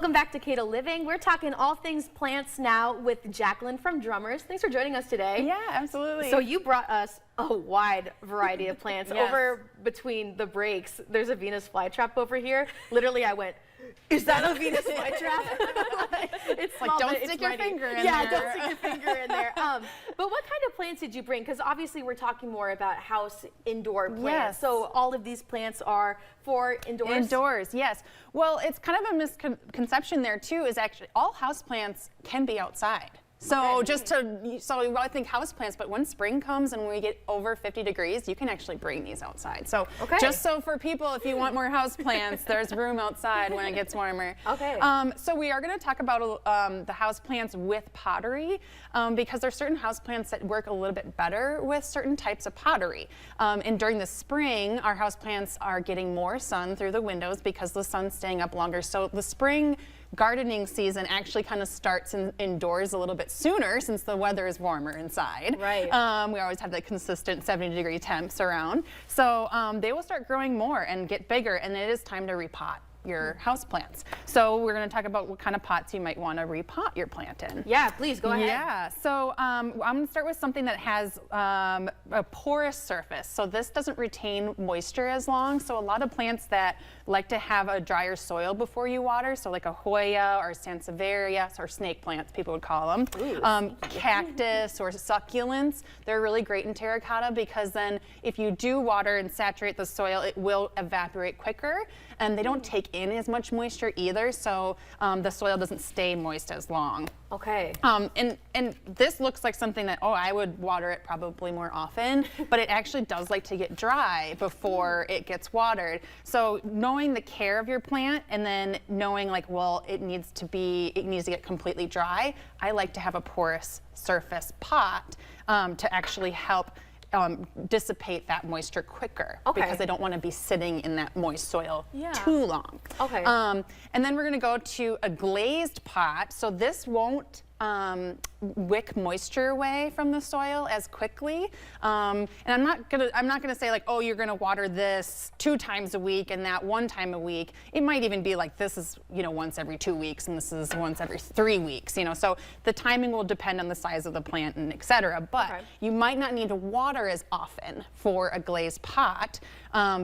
Welcome back to Cato Living. We're talking all things plants now with Jacqueline from Drummers. Thanks for joining us today. Yeah, absolutely. So you brought us a wide variety of plants. Yes. Over between the breaks, there's a Venus flytrap over here. Literally, I went, is that a Venus flytrap? It's small, don't but it's stick your mighty. finger in Yeah, there. don't stick your finger in there. But what kind of plants did you bring? Because obviously we're talking more about house indoor plants. Yes. So all of these plants are for indoors? Indoors, yes. Well, it's kind of a misconception there too, is actually all houseplants can be outside. So Okay. so you probably think houseplants, but when spring comes and we get over 50 degrees, you can actually bring these outside. So just so for people, if you want more houseplants, there's room outside when it gets warmer. Okay. So we are going to talk about the houseplants with pottery because there's certain houseplants that work a little bit better with certain types of pottery. And during the spring, our houseplants are getting more sun through the windows because the sun's staying up longer. So the spring gardening season actually kind of starts indoors a little bit sooner since the weather is warmer inside. Right. We always have the consistent 70-degree temps around. So they will start growing more and get bigger, and it is time to repot your house plants. So we're going to talk about what kind of pots you might want to repot your plant in. Yeah, please go ahead. Yeah, so I'm going to start with something that has a porous surface. So this doesn't retain moisture as long. So a lot of plants that like to have a drier soil before you water, so like a Hoya or Sansevieria, or snake plants people would call them, cactus or succulents, they're really great in terracotta because then if you do water and saturate the soil, it will evaporate quicker, and they don't take in as much moisture either, so the soil doesn't stay moist as long. Okay. And this looks like something that, I would water it probably more often, but it actually does like to get dry before it gets watered. So knowing the care of your plant and then knowing like, well, it needs to get completely dry, I like to have a porous surface pot to actually help dissipate that moisture quicker because I don't want to be sitting in that moist soil too long. Okay. And then we're going to go to a glazed pot. So this won't wick moisture away from the soil as quickly. And I'm not gonna say like, oh, you're gonna water this 2 times a week and that 1 time a week. It might even be like this is once every 2 weeks and this is once every 3 weeks. So the timing will depend on the size of the plant and etc. But you might not need to water as often for a glazed pot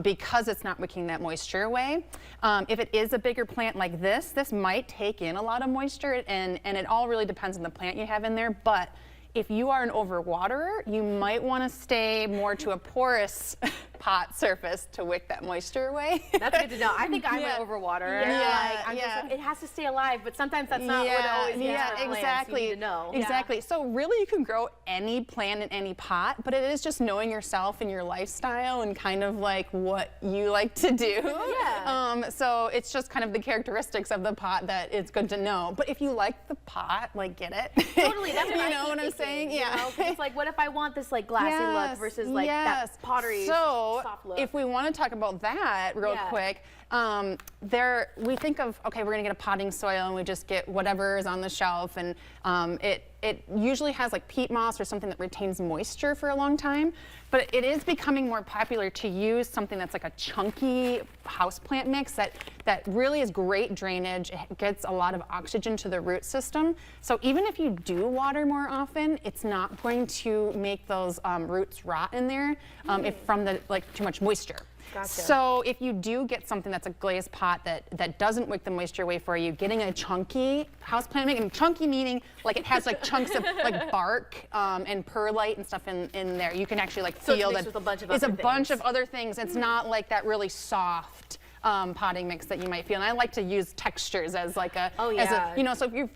because it's not wicking that moisture away. If it is a bigger plant like this might take in a lot of moisture, and it all really depends on the plant you have in there. But if you are an overwaterer, you might want to stay more to a porous pot surface to wick that moisture away. That's good to know. I think I'm an overwaterer. Yeah, Like, it has to stay alive, but sometimes that's not what it always is for plants. Exactly. You need to know. Exactly. So really you can grow any plant in any pot, but it is just knowing yourself and your lifestyle and kind of like what you like to do. Yeah. So it's just kind of the characteristics of the pot that it's good to know. But if you like the pot, like get it. Totally. That's what you know what I'm saying? Yeah. You know? 'Cause it's like, what if I want this like glassy look versus like that pottery soft look? If we want to talk about that real quick, we think of, okay, we're going to get a potting soil and we just get whatever is on the shelf, and it usually has like peat moss or something that retains moisture for a long time, but it is becoming more popular to use something that's like a chunky houseplant mix that really is great drainage. It gets a lot of oxygen to the root system. So even if you do water more often, it's not going to make those roots rot in there if from the too much moisture. Gotcha. So if you do get something that's a glazed pot that doesn't wick the moisture away for you, getting a chunky houseplant mix, and chunky meaning like it has like chunks of like bark and perlite and stuff in there. You can actually like feel that it's a bunch of other things. It's not like that really soft potting mix that you might feel. And I like to use textures as like a, so if you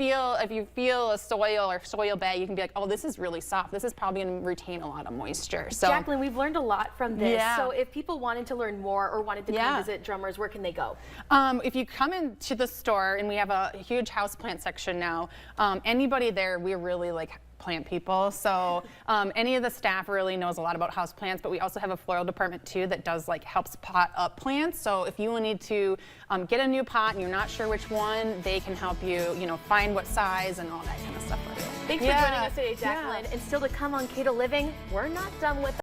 feel a soil or soil bed, you can be like, oh, this is really soft. This is probably going to retain a lot of moisture. So Jacqueline, we've learned a lot from this. Yeah. So if people wanted to learn more or wanted to come visit Drummers, where can they go? If you come into the store, and we have a huge houseplant section now, anybody there, we really like plant people. So any of the staff really knows a lot about houseplants, but we also have a floral department too that does helps pot up plants. So if you need to get a new pot and you're not sure which one, they can help you, find what size and all that kind of stuff for you. Thanks for joining us today, Jacqueline. And still to come on Cato Living, we're not done with